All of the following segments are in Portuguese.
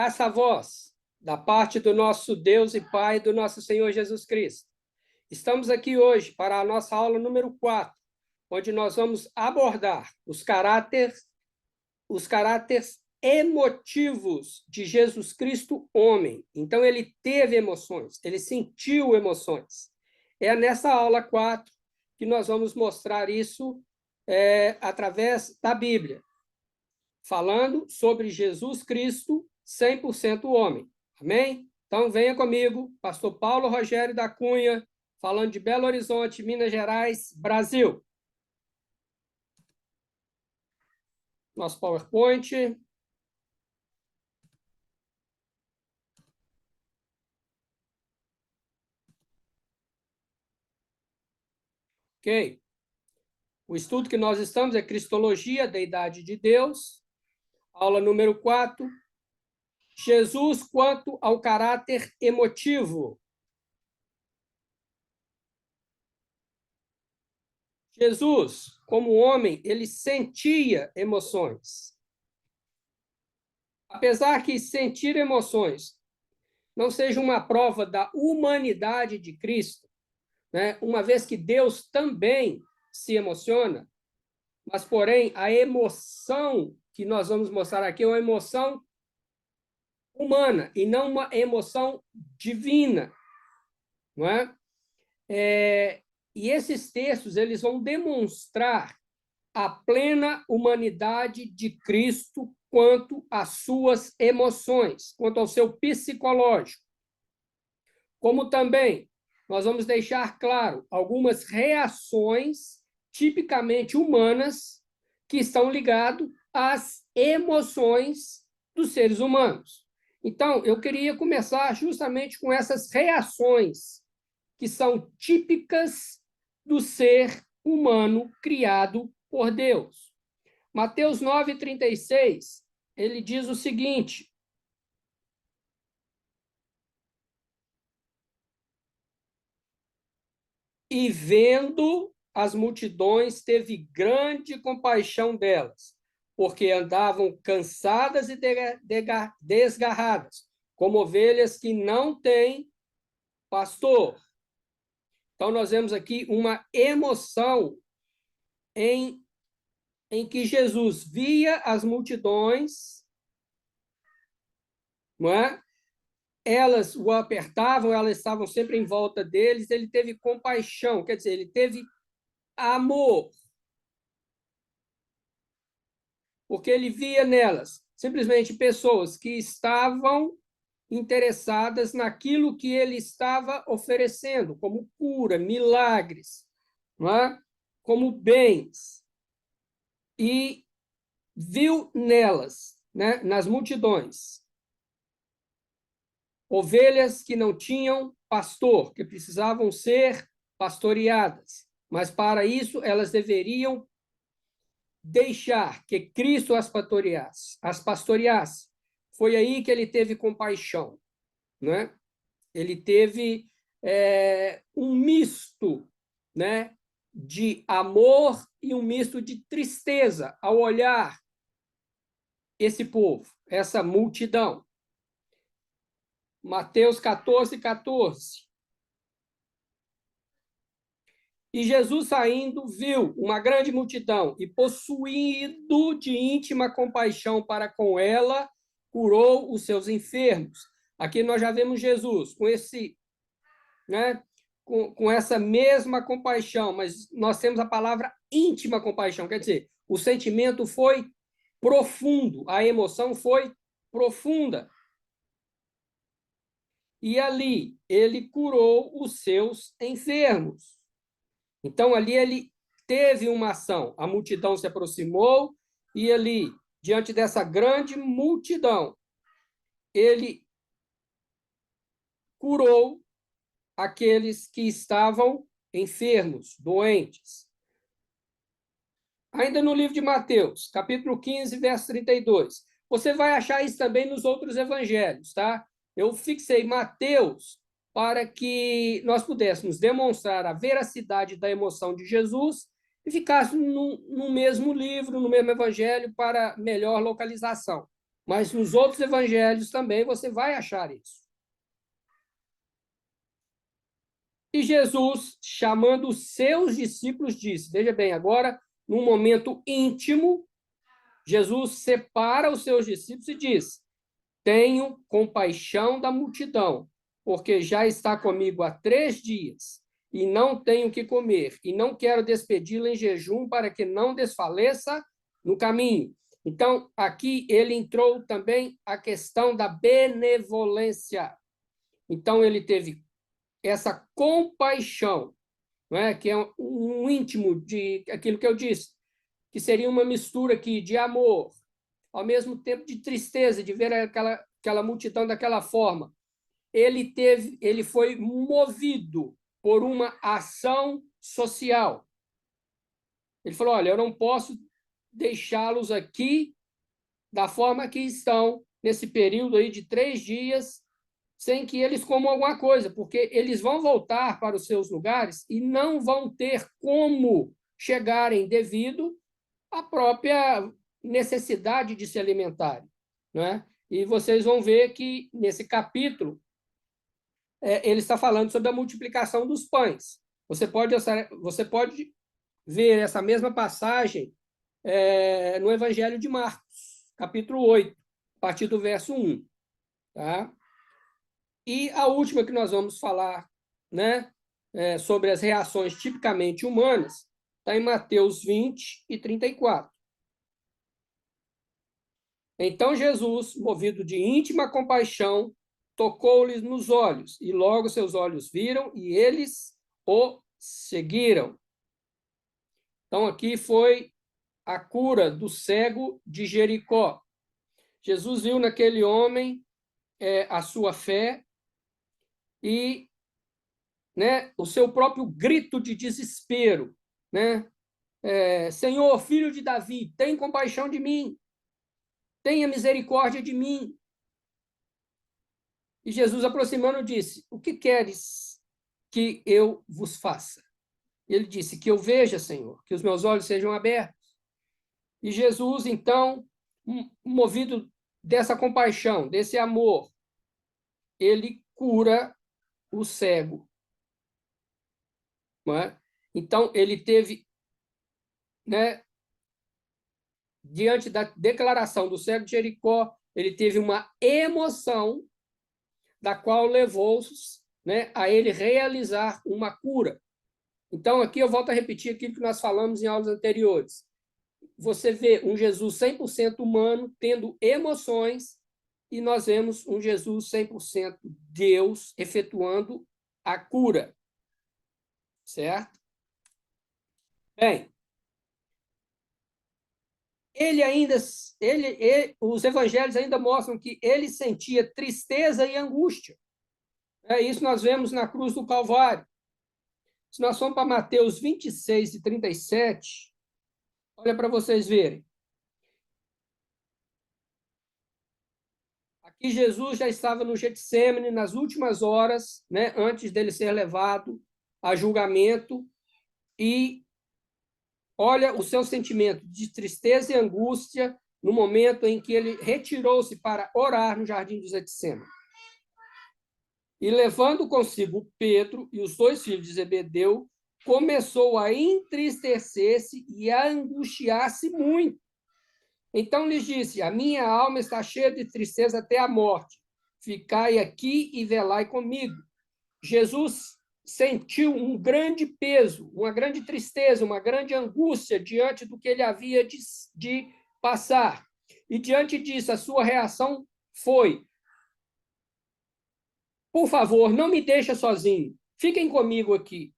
Graça a vós, da parte do nosso Deus e Pai, do nosso Senhor Jesus Cristo. Estamos aqui hoje para a nossa aula número 4, onde nós vamos abordar os caráteres emotivos de Jesus Cristo, homem. Então, ele teve emoções, ele sentiu emoções. É nessa aula 4 que nós vamos mostrar isso através da Bíblia, falando sobre Jesus Cristo, 100% homem. Amém? Então, venha comigo, pastor Paulo Rogério da Cunha, falando de Belo Horizonte, Minas Gerais, Brasil. Nosso PowerPoint. Ok. O estudo que nós estamos é Cristologia, Deidade de Deus. Aula número 4. Jesus quanto ao caráter emotivo. Jesus, como homem, ele sentia emoções. Apesar que sentir emoções não seja uma prova da humanidade de Cristo, né? Uma vez que Deus também se emociona, mas, porém, a emoção que nós vamos mostrar aqui é uma emoção humana e não uma emoção divina, não é? E esses textos eles vão demonstrar a plena humanidade de Cristo quanto às suas emoções, quanto ao seu psicológico. Como também nós vamos deixar claro algumas reações tipicamente humanas que estão ligadas às emoções dos seres humanos. Então, eu queria começar justamente com essas reações que são típicas do ser humano criado por Deus. Mateus 9:36, ele diz o seguinte: e vendo as multidões, teve grande compaixão delas, porque andavam cansadas e desgarradas, como ovelhas que não têm pastor. Então, nós vemos aqui uma emoção em que Jesus via as multidões, não é? Elas o apertavam, elas estavam sempre em volta deles, ele teve compaixão, quer dizer, ele teve amor, porque ele via nelas simplesmente pessoas que estavam interessadas naquilo que ele estava oferecendo, como cura, milagres, não é? Como bens. E viu nelas, né, nas multidões, ovelhas que não tinham pastor, que precisavam ser pastoreadas, mas para isso elas deveriam deixar que Cristo as pastoreasse. Foi aí que ele teve compaixão, né? Ele teve um misto, né, de amor e um misto de tristeza ao olhar esse povo, essa multidão. Mateus 14:14. E Jesus, saindo, viu uma grande multidão e, possuído de íntima compaixão para com ela, curou os seus enfermos. Aqui nós já vemos Jesus com esse, né, com essa mesma compaixão, mas nós temos a palavra íntima compaixão, quer dizer, o sentimento foi profundo, a emoção foi profunda. E ali ele curou os seus enfermos. Então, ali ele teve uma ação. A multidão se aproximou e ali, diante dessa grande multidão, ele curou aqueles que estavam enfermos, doentes. Ainda no livro de Mateus, capítulo 15, verso 32. Você vai achar isso também nos outros evangelhos, tá? Eu fixei Mateus para que nós pudéssemos demonstrar a veracidade da emoção de Jesus e ficasse no mesmo livro, no mesmo evangelho, para melhor localização. Mas nos outros evangelhos também você vai achar isso. E Jesus, chamando os seus discípulos, disse, veja bem, agora, num momento íntimo, Jesus separa os seus discípulos e diz, tenho compaixão da multidão, porque já está comigo há 3 dias, e não tenho o que comer, e não quero despedi-la em jejum para que não desfaleça no caminho. Então, aqui ele entrou também a questão da benevolência. Então, ele teve essa compaixão, não é? Que é um íntimo de aquilo que eu disse, que seria uma mistura aqui de amor, ao mesmo tempo de tristeza, de ver aquela multidão daquela forma. Ele foi movido por uma ação social. Ele falou, olha, eu não posso deixá-los aqui da forma que estão, nesse período aí de 3 dias, sem que eles comam alguma coisa, porque eles vão voltar para os seus lugares e não vão ter como chegarem devido à própria necessidade de se alimentarem, né? E vocês vão ver que, nesse capítulo, ele está falando sobre a multiplicação dos pães. Você pode ver essa mesma passagem no Evangelho de Marcos, capítulo 8, a partir do verso 1. Tá? E a última que nós vamos falar, né, sobre as reações tipicamente humanas, está em Mateus 20 e 34. Então Jesus, movido de íntima compaixão, tocou-lhes nos olhos, e logo seus olhos viram, e eles o seguiram. Então, aqui foi a cura do cego de Jericó. Jesus viu naquele homem a sua fé e, né, o seu próprio grito de desespero, né? Senhor, filho de Davi, tem compaixão de mim, tenha misericórdia de mim. E Jesus, aproximando, disse, o que queres que eu vos faça? Ele disse, que eu veja, Senhor, que os meus olhos sejam abertos. E Jesus, então, movido dessa compaixão, desse amor, ele cura o cego. Não é? Então, ele teve, né, diante da declaração do cego de Jericó, ele teve uma emoção da qual levou-os, né, a ele realizar uma cura. Então, aqui eu volto a repetir aquilo que nós falamos em aulas anteriores. Você vê um Jesus 100% humano, tendo emoções, e nós vemos um Jesus 100% Deus efetuando a cura. Certo? Bem, os evangelhos ainda mostram que ele sentia tristeza e angústia. Isso nós vemos na cruz do Calvário. Se nós formos para Mateus 26 e 37, olha para vocês verem. Aqui Jesus já estava no Getsêmani nas últimas horas, né, antes dele ser levado a julgamento, e olha o seu sentimento de tristeza e angústia no momento em que ele retirou-se para orar no jardim do Getsêmani. E levando consigo Pedro e os 2 filhos de Zebedeu, começou a entristecer-se e a angustiar-se muito. Então lhes disse, a minha alma está cheia de tristeza até a morte. Ficai aqui e velai comigo. Jesus sentiu um grande peso, uma grande tristeza, uma grande angústia diante do que ele havia de passar. E diante disso, a sua reação foi, por favor, não me deixa sozinho, fiquem comigo aqui,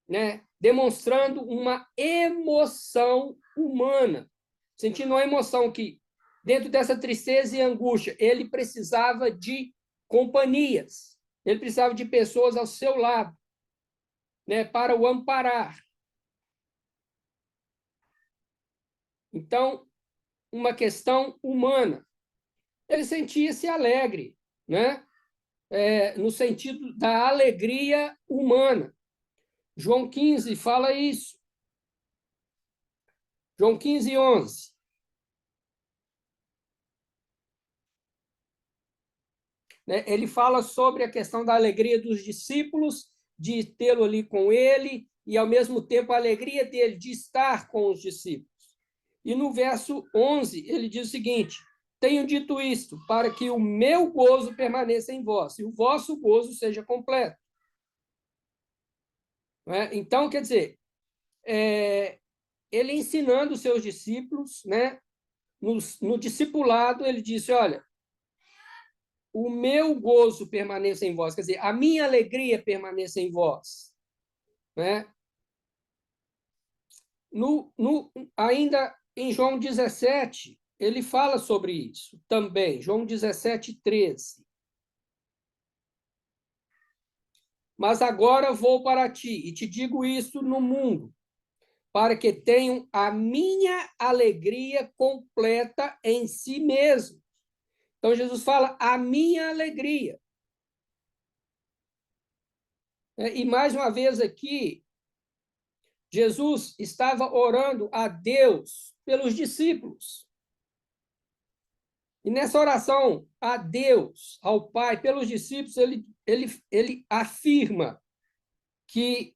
né? Demonstrando uma emoção humana, sentindo uma emoção que, dentro dessa tristeza e angústia, ele precisava de companhias, ele precisava de pessoas ao seu lado, né, para o amparar. Então, uma questão humana. Ele sentia-se alegre, né? No sentido da alegria humana. João 15 fala isso. João 15, 11. né? Ele fala sobre a questão da alegria dos discípulos, de tê-lo ali com ele, e, ao mesmo tempo, a alegria dele de estar com os discípulos. E no verso 11, ele diz o seguinte: tenho dito isto, para que o meu gozo permaneça em vós, e o vosso gozo seja completo. Né? Então, quer dizer, ele ensinando os seus discípulos, né? No discipulado, ele disse: olha, o meu gozo permaneça em vós, quer dizer, a minha alegria permaneça em vós. Né? Ainda em João 17, ele fala sobre isso também, João 17, 13. Mas agora vou para ti, e te digo isso no mundo, para que tenham a minha alegria completa em si mesmo. Então, Jesus fala, a minha alegria. E, mais uma vez aqui, Jesus estava orando a Deus pelos discípulos. E nessa oração a Deus, ao Pai, pelos discípulos, ele afirma que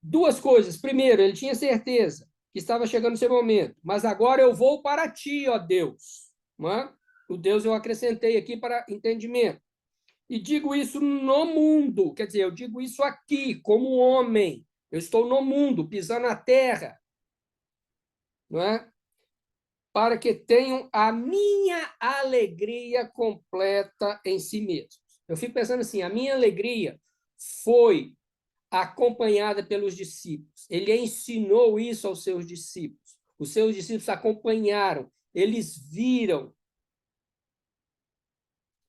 duas coisas. Primeiro, ele tinha certeza que estava chegando o seu momento, mas agora eu vou para ti, ó Deus. Não é? O Deus eu acrescentei aqui para entendimento. E digo isso no mundo, quer dizer, eu digo isso aqui, como homem. Eu estou no mundo, pisando na terra. Não é? Para que tenham a minha alegria completa em si mesmos. Eu fico pensando assim, a minha alegria foi acompanhada pelos discípulos. Ele ensinou isso aos seus discípulos. Os seus discípulos acompanharam, eles viram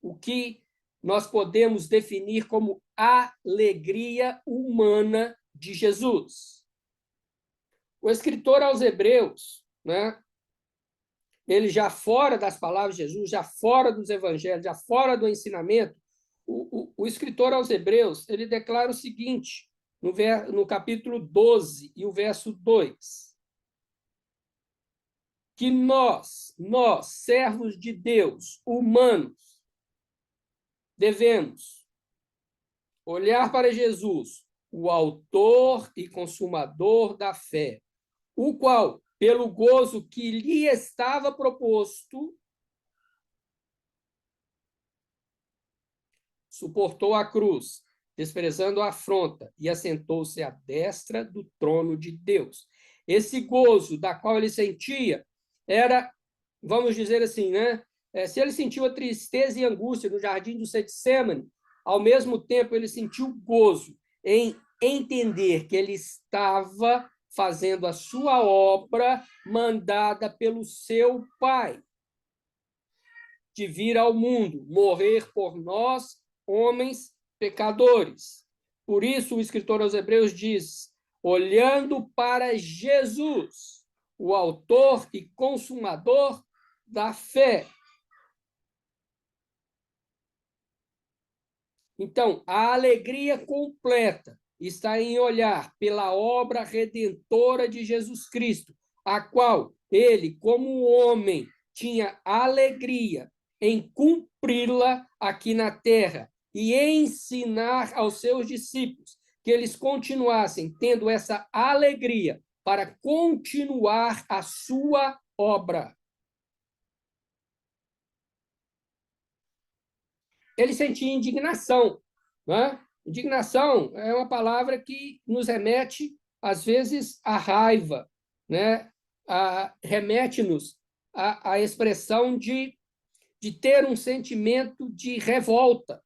o que nós podemos definir como alegria humana de Jesus. O escritor aos Hebreus, né, ele já fora das palavras de Jesus, já fora dos evangelhos, já fora do ensinamento, o escritor aos Hebreus, ele declara o seguinte, no capítulo 12 e o verso 2, que nós, servos de Deus, humanos, devemos olhar para Jesus, o autor e consumador da fé, o qual, pelo gozo que lhe estava proposto, suportou a cruz, desprezando a afronta, e assentou-se à destra do trono de Deus. Esse gozo da qual ele sentia era, vamos dizer assim, né? Se ele sentiu a tristeza e angústia no jardim do Getsemane, ao mesmo tempo ele sentiu gozo em entender que ele estava fazendo a sua obra mandada pelo seu Pai, de vir ao mundo, morrer por nós, homens pecadores. Por isso, o escritor aos Hebreus diz, olhando para Jesus, o autor e consumador da fé. Então, a alegria completa está em olhar pela obra redentora de Jesus Cristo, a qual ele, como homem, tinha alegria em cumpri-la aqui na terra e ensinar aos seus discípulos que eles continuassem tendo essa alegria para continuar a sua obra. Ele sentia indignação. Né? Indignação é uma palavra que nos remete, às vezes, à raiva, né? Remete-nos à expressão de ter um sentimento de revolta.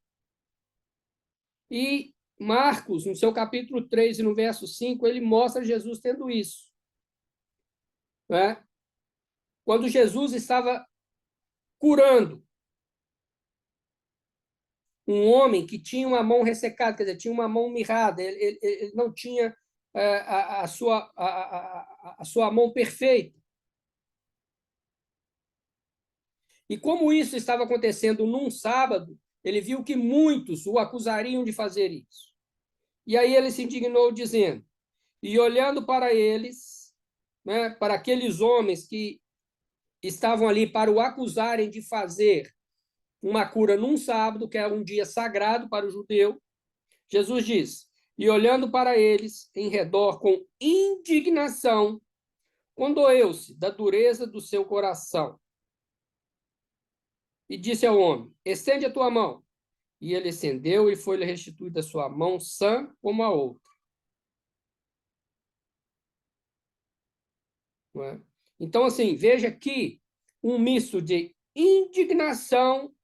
E Marcos, no seu capítulo 3 e no verso 5, ele mostra Jesus tendo isso. Né? Quando Jesus estava curando um homem que tinha uma mão ressecada, quer dizer, tinha uma mão mirrada, ele não tinha a sua mão perfeita. E como isso estava acontecendo num sábado, ele viu que muitos o acusariam de fazer isso. E aí ele se indignou, dizendo, e olhando para eles, né, para aqueles homens que estavam ali para o acusarem de fazer uma cura num sábado, que é um dia sagrado para o judeu. Jesus diz: e olhando para eles em redor com indignação, condoeu-se da dureza do seu coração. E disse ao homem: estende a tua mão. E ele estendeu e foi-lhe restituída a sua mão sã como a outra. Não é? Então, assim, veja aqui um misto de indignação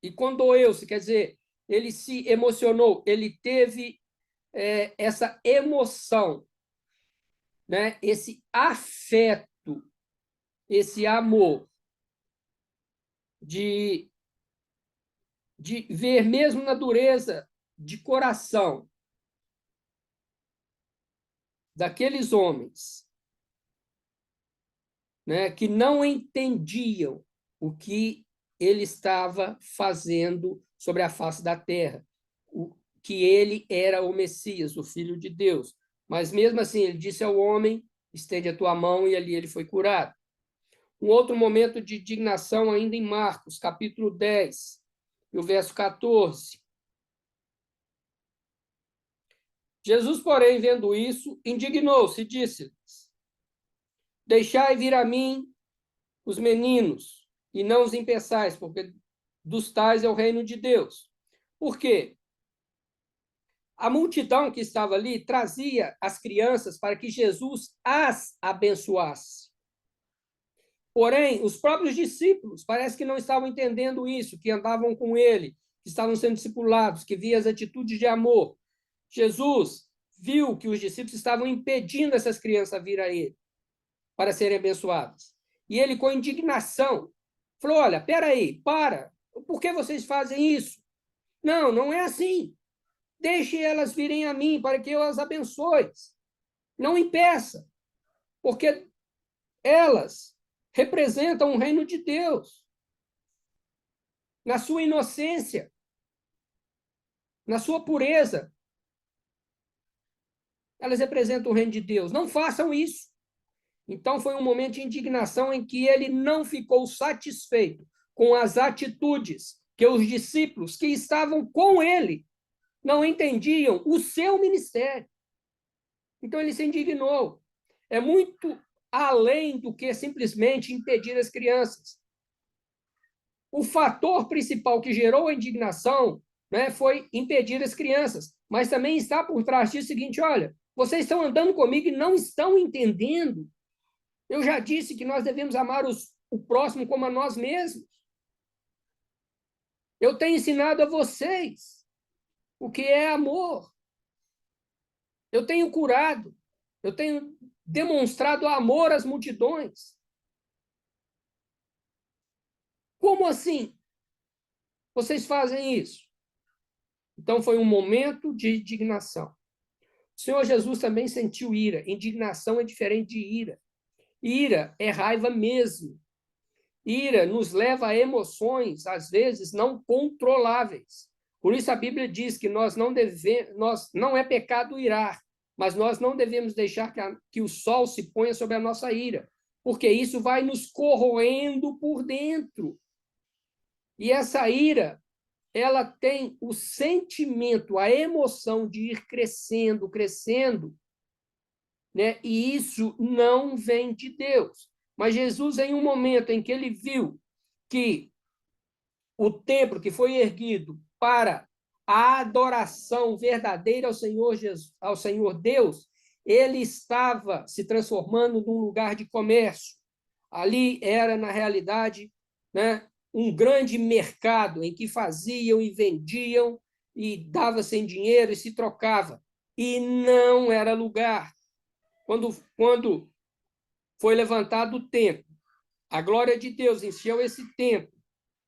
e condoeu-se, quer dizer, ele se emocionou, ele teve essa emoção, né? Esse afeto, esse amor de ver mesmo na dureza de coração daqueles homens, né, que não entendiam o que ele estava fazendo sobre a face da terra, que ele era o Messias, o Filho de Deus. Mas mesmo assim, ele disse ao homem: estende a tua mão, e ali ele foi curado. Um outro momento de indignação, ainda em Marcos, capítulo 10, e o verso 14. Jesus, porém, vendo isso, indignou-se e disse-lhes: deixai vir a mim os meninos, e não os impeçais, porque dos tais é o reino de Deus. Por quê? A multidão que estava ali trazia as crianças para que Jesus as abençoasse. Porém, os próprios discípulos parece que não estavam entendendo isso, que andavam com ele, que estavam sendo discipulados, que via as atitudes de amor. Jesus viu que os discípulos estavam impedindo essas crianças a vir a ele para serem abençoadas. E ele, com indignação, falou: olha, peraí, para, por que vocês fazem isso? Não, não é assim. Deixe elas virem a mim para que eu as abençoe. Não impeça, porque elas representam o reino de Deus. Na sua inocência, na sua pureza, elas representam o reino de Deus. Não façam isso. Então foi um momento de indignação em que ele não ficou satisfeito com as atitudes que os discípulos que estavam com ele não entendiam o seu ministério. Então ele se indignou. É muito além do que simplesmente impedir as crianças. O fator principal que gerou a indignação, né, foi impedir as crianças, mas também está por trás disso o seguinte: olha, vocês estão andando comigo e não estão entendendo. Eu já disse que nós devemos amar o próximo como a nós mesmos. Eu tenho ensinado a vocês o que é amor. Eu tenho curado, eu tenho demonstrado amor às multidões. Como assim vocês fazem isso? Então foi um momento de indignação. O Senhor Jesus também sentiu ira. Indignação é diferente de ira. Ira é raiva mesmo. Ira nos leva a emoções, às vezes, não controláveis. Por isso a Bíblia diz que nós não é pecado irar, mas nós não devemos deixar que o sol se ponha sobre a nossa ira, porque isso vai nos corroendo por dentro. E essa ira, ela tem o sentimento, a emoção de ir crescendo, crescendo, né? E isso não vem de Deus. Mas Jesus, em um momento em que ele viu que o templo que foi erguido para a adoração verdadeira ao Senhor Jesus, ao Senhor Deus, ele estava se transformando num lugar de comércio. Ali era, na realidade, né, um grande mercado em que faziam e vendiam e dava-se em dinheiro e se trocava. E não era lugar. Quando foi levantado o templo, a glória de Deus encheu esse templo.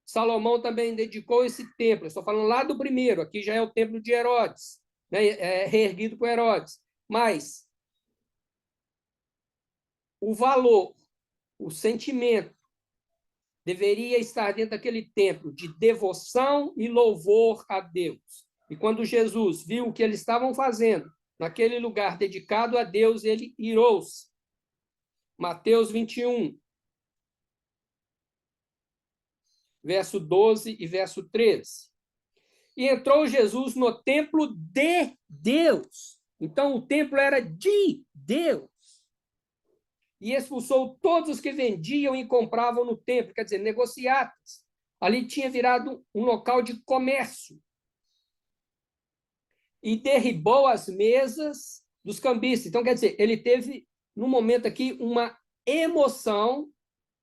Salomão também dedicou esse templo. Estou falando lá do primeiro, aqui já é o templo de Herodes, né, reerguido por Herodes. Mas o valor, o sentimento, deveria estar dentro daquele templo de devoção e louvor a Deus. E quando Jesus viu o que eles estavam fazendo naquele lugar dedicado a Deus, ele irou-se. Mateus 21. verso 12 e verso 13. E entrou Jesus no templo de Deus. Então, o templo era de Deus. E expulsou todos os que vendiam e compravam no templo, quer dizer, negociatas. Ali tinha virado um local de comércio. E derribou as mesas dos cambistas. Então, quer dizer, ele teve, no momento aqui, uma emoção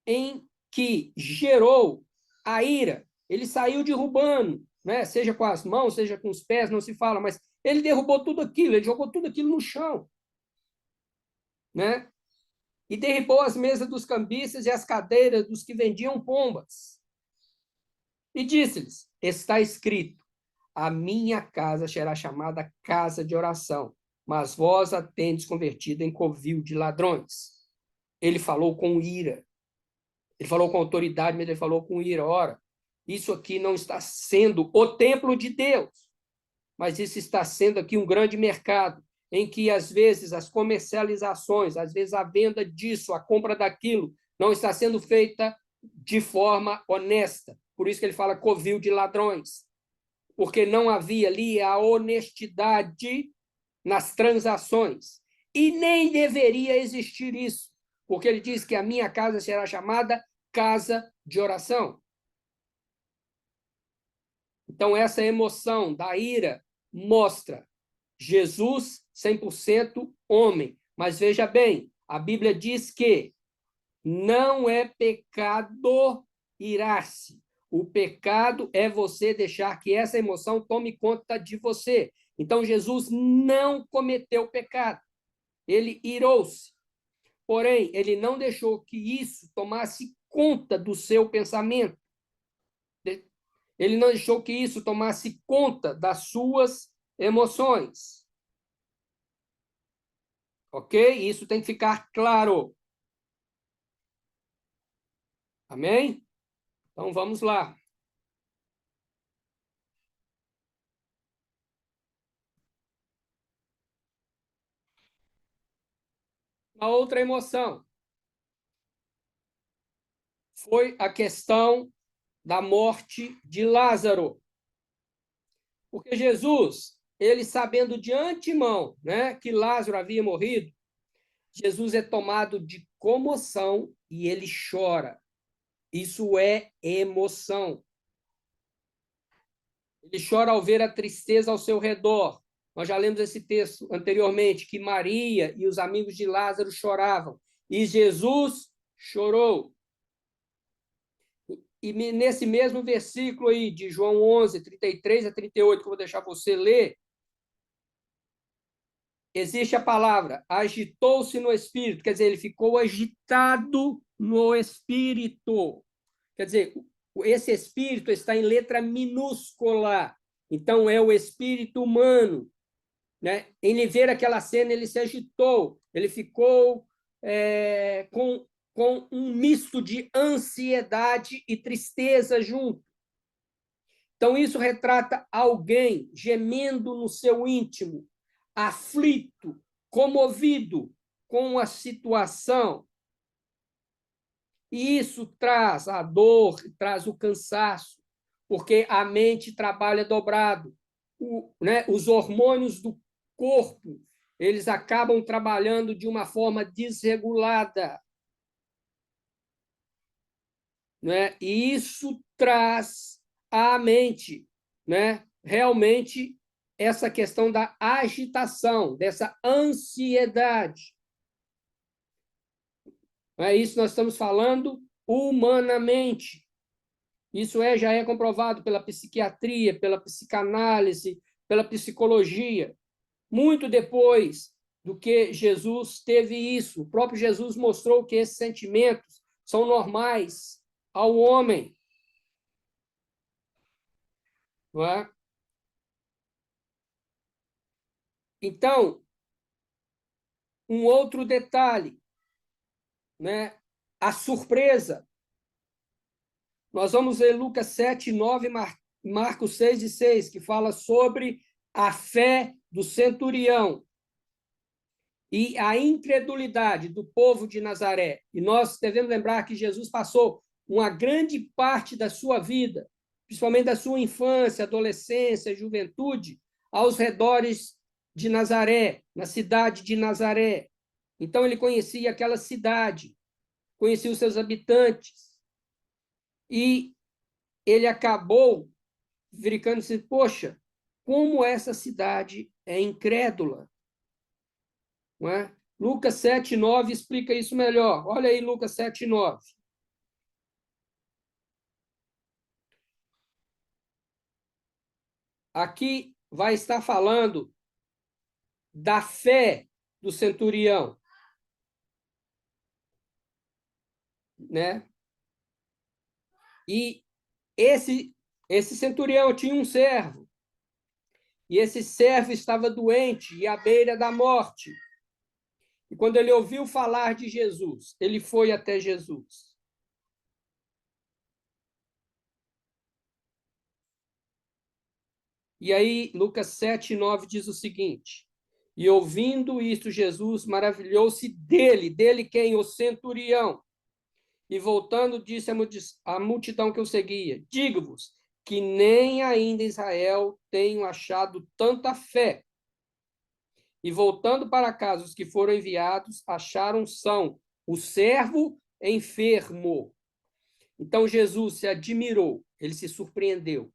em que gerou a ira. Ele saiu derrubando, né? Seja com as mãos, seja com os pés, não se fala, mas ele derrubou tudo aquilo, ele jogou tudo aquilo no chão, né? E derrubou as mesas dos cambistas e as cadeiras dos que vendiam pombas. E disse-lhes: está escrito, a minha casa será chamada casa de oração, mas vós a tendes convertido em covil de ladrões. Ele falou com ira. Ele falou com autoridade, mas ele falou com ira. Ora, isso aqui não está sendo o templo de Deus, mas isso está sendo aqui um grande mercado, em que, às vezes, as comercializações, às vezes, a venda disso, a compra daquilo, não está sendo feita de forma honesta. Por isso que ele fala covil de ladrões, porque não havia ali a honestidade nas transações. E nem deveria existir isso, porque ele diz que a minha casa será chamada casa de oração. Então, essa emoção da ira mostra Jesus 100% homem. Mas veja bem, a Bíblia diz que não é pecado irar-se. O pecado é você deixar que essa emoção tome conta de você. Então, Jesus não cometeu pecado. Ele irou-se. Porém, ele não deixou que isso tomasse conta do seu pensamento. Ele não deixou que isso tomasse conta das suas emoções. Ok? Isso tem que ficar claro. Amém? Então, vamos lá. A outra emoção foi a questão da morte de Lázaro. Porque Jesus, ele sabendo de antemão, né, que Lázaro havia morrido, Jesus é tomado de comoção e ele chora. Isso é emoção. Ele chora ao ver a tristeza ao seu redor. Nós já lemos esse texto anteriormente, que Maria e os amigos de Lázaro choravam. E Jesus chorou. E nesse mesmo versículo aí, de João 11, 33 a 38, que eu vou deixar você ler, existe a palavra agitou-se no espírito, quer dizer, ele ficou agitado no espírito. Quer dizer, esse espírito está em letra minúscula. Então, é o espírito humano. Né? Ele ver aquela cena, ele se agitou, ele ficou com um misto de ansiedade e tristeza junto. Então, isso retrata alguém gemendo no seu íntimo, aflito, comovido com a situação. E isso traz a dor, traz o cansaço, porque a mente trabalha dobrado. Os hormônios do corpo, eles acabam trabalhando de uma forma desregulada. Né? E isso traz à mente, né, realmente essa questão da agitação, dessa ansiedade. É isso nós estamos falando humanamente. Isso já é comprovado pela psiquiatria, pela psicanálise, pela psicologia. Muito depois do que Jesus teve isso, o próprio Jesus mostrou que esses sentimentos são normais ao homem. Não é? Então, um outro detalhe, né? A surpresa. Nós vamos ler Lucas 7, 9, Marcos 6 e 6, que fala sobre a fé do centurião e a incredulidade do povo de Nazaré. E nós devemos lembrar que Jesus passou uma grande parte da sua vida, principalmente da sua infância, adolescência, juventude, aos redores de Nazaré, na cidade de Nazaré. Então, ele conhecia aquela cidade, conhecia os seus habitantes, e ele acabou verificando-se, poxa, como essa cidade é incrédula. Não é? Lucas 7:9 explica isso melhor. Olha aí, Lucas 7:9. Aqui vai estar falando da fé do centurião, né? E esse centurião tinha um servo, e esse servo estava doente e à beira da morte. E quando ele ouviu falar de Jesus, ele foi até Jesus. E aí, Lucas 7:9 diz o seguinte: e ouvindo isto, Jesus maravilhou-se dele quem? O centurião. E voltando, disse à multidão que o seguia: digo-vos que nem ainda em Israel tenho achado tanta fé. E voltando para casa, os que foram enviados acharam são o servo enfermo. Então Jesus se admirou, ele se surpreendeu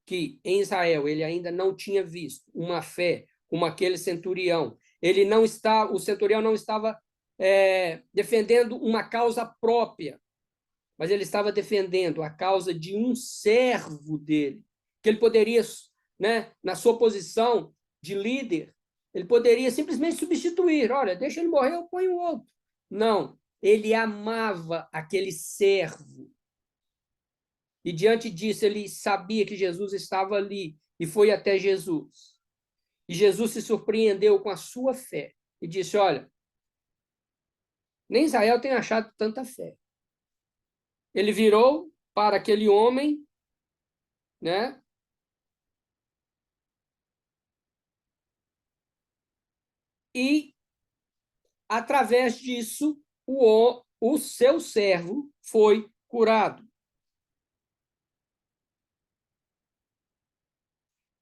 que em Israel ele ainda não tinha visto uma fé como aquele centurião. O centurião não estava defendendo uma causa própria, mas ele estava defendendo a causa de um servo dele, que ele poderia, né, na sua posição de líder, ele poderia simplesmente substituir. Olha, deixa ele morrer, eu ponho outro. Não, ele amava aquele servo. E diante disso, ele sabia que Jesus estava ali e foi até Jesus. E Jesus se surpreendeu com a sua fé e disse: olha, nem Israel tem achado tanta fé. Ele virou para aquele homem, né? E, através disso, o seu servo foi curado.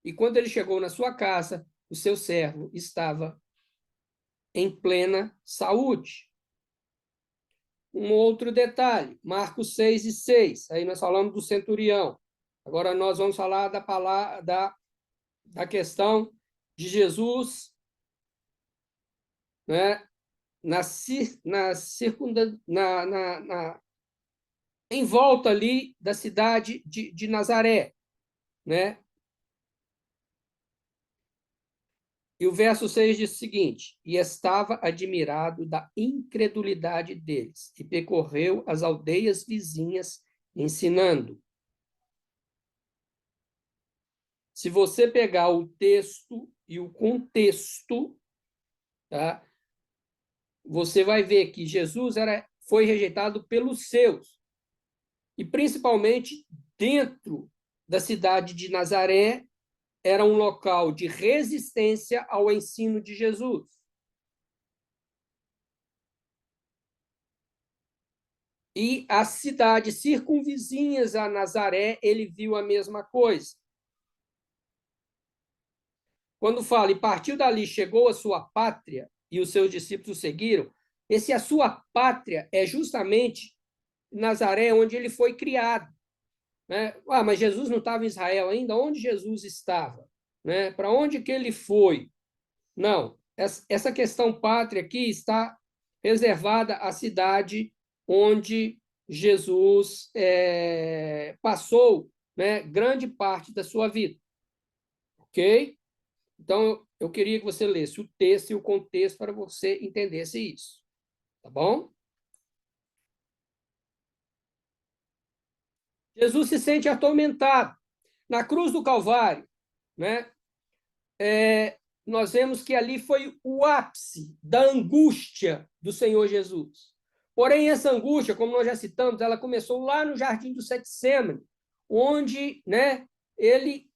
E quando ele chegou na sua casa, o seu servo estava em plena saúde. Um outro detalhe, Marcos 6:6. Aí nós falamos do centurião. Agora nós vamos falar da questão de Jesus, né, em volta ali da cidade de Nazaré, né? E o verso 6 diz o seguinte: e estava admirado da incredulidade deles, e percorreu as aldeias vizinhas, ensinando. Se você pegar o texto e o contexto, tá, você vai ver que Jesus foi rejeitado pelos seus, e principalmente dentro da cidade de Nazaré, era um local de resistência ao ensino de Jesus. E as cidades circunvizinhas a Nazaré, ele viu a mesma coisa. Quando fala, e partiu dali, chegou à sua pátria, e os seus discípulos o seguiram, esse a sua pátria é justamente Nazaré, onde ele foi criado. Né? Mas Jesus não estava em Israel ainda? Onde Jesus estava? Né? Para onde que ele foi? Não, essa questão pátria aqui está reservada à cidade onde Jesus passou, né, grande parte da sua vida. Ok? Então, eu queria que você lesse o texto e o contexto para você entendesse isso. Tá bom? Jesus se sente atormentado. Na cruz do Calvário, né? Nós vemos que ali foi o ápice da angústia do Senhor Jesus. Porém, essa angústia, como nós já citamos, ela começou lá no Jardim do Getsemane, onde, né, ele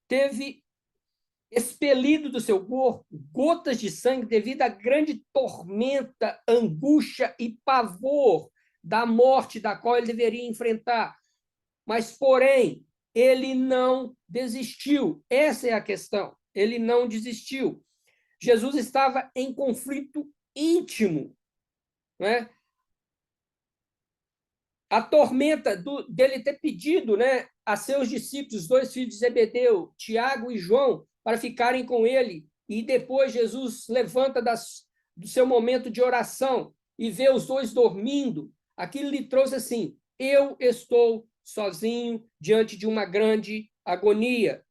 teve expelido do seu corpo gotas de sangue devido à grande tormenta, angústia e pavor da morte da qual ele deveria enfrentar. Mas, porém, ele não desistiu. Essa é a questão. Ele não desistiu. Jesus estava em conflito íntimo, né? A tormenta dele ter pedido, né, a seus discípulos, os dois filhos de Zebedeu, Tiago e João, para ficarem com ele, e depois Jesus levanta do seu momento de oração e vê os dois dormindo, aquilo lhe trouxe assim: eu estou sozinho diante de uma grande agonia.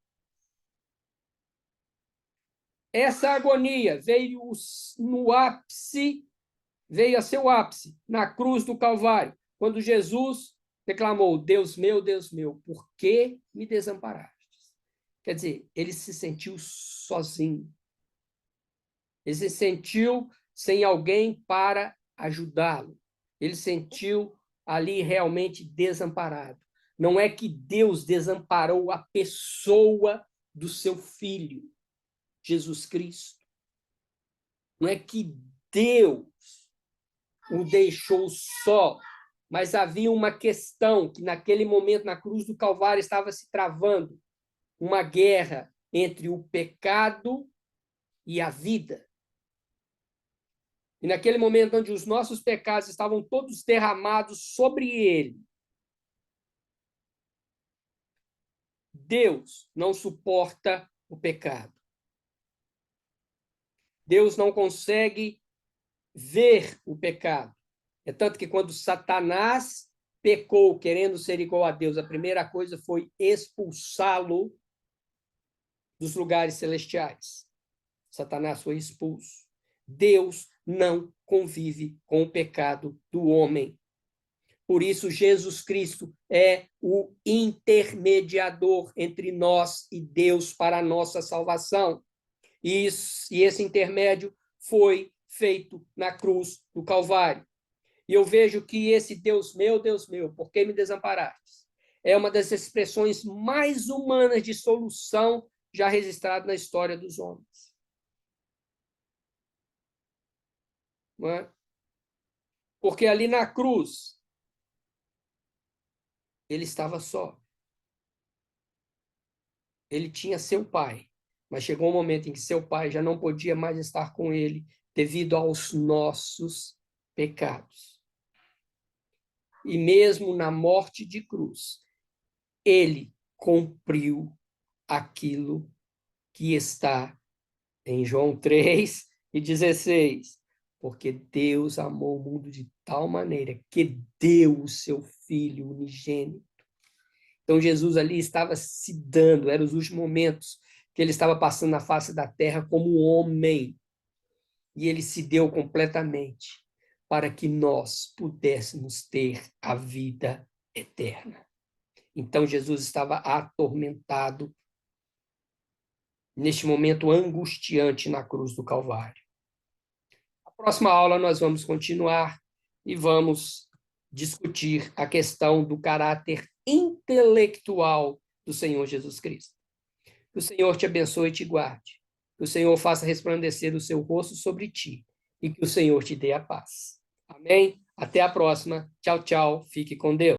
Essa agonia veio no ápice, veio a seu ápice na cruz do Calvário, quando Jesus declamou: Deus meu, por que me desamparaste? Quer dizer, ele se sentiu sozinho. Ele se sentiu sem alguém para ajudá-lo. Ele se sentiu ali realmente desamparado. Não é que Deus desamparou a pessoa do seu filho, Jesus Cristo. Não é que Deus o deixou só, mas havia uma questão que naquele momento na cruz do Calvário estava se travando, uma guerra entre o pecado e a vida. E naquele momento onde os nossos pecados estavam todos derramados sobre ele, Deus não suporta o pecado. Deus não consegue ver o pecado. É tanto que quando Satanás pecou, querendo ser igual a Deus, a primeira coisa foi expulsá-lo dos lugares celestiais. Satanás foi expulso. Deus não convive com o pecado do homem. Por isso, Jesus Cristo é o intermediador entre nós e Deus para a nossa salvação. E esse intermédio foi feito na cruz do Calvário. E eu vejo que esse Deus meu, por que me desamparastes? É uma das expressões mais humanas de solução já registrada na história dos homens. Não é? Porque ali na cruz, ele estava só. Ele tinha seu pai, mas chegou um momento em que seu pai já não podia mais estar com ele devido aos nossos pecados. E mesmo na morte de cruz, ele cumpriu aquilo que está em João 3:16. Porque Deus amou o mundo de tal maneira que deu o seu Filho unigênito. Então, Jesus ali estava se dando, eram os últimos momentos que ele estava passando na face da terra como homem. E ele se deu completamente para que nós pudéssemos ter a vida eterna. Então, Jesus estava atormentado neste momento angustiante na cruz do Calvário. Na próxima aula, nós vamos continuar e vamos discutir a questão do caráter intelectual do Senhor Jesus Cristo. Que o Senhor te abençoe e te guarde. Que o Senhor faça resplandecer o seu rosto sobre ti e que o Senhor te dê a paz. Amém? Até a próxima. Tchau, tchau. Fique com Deus.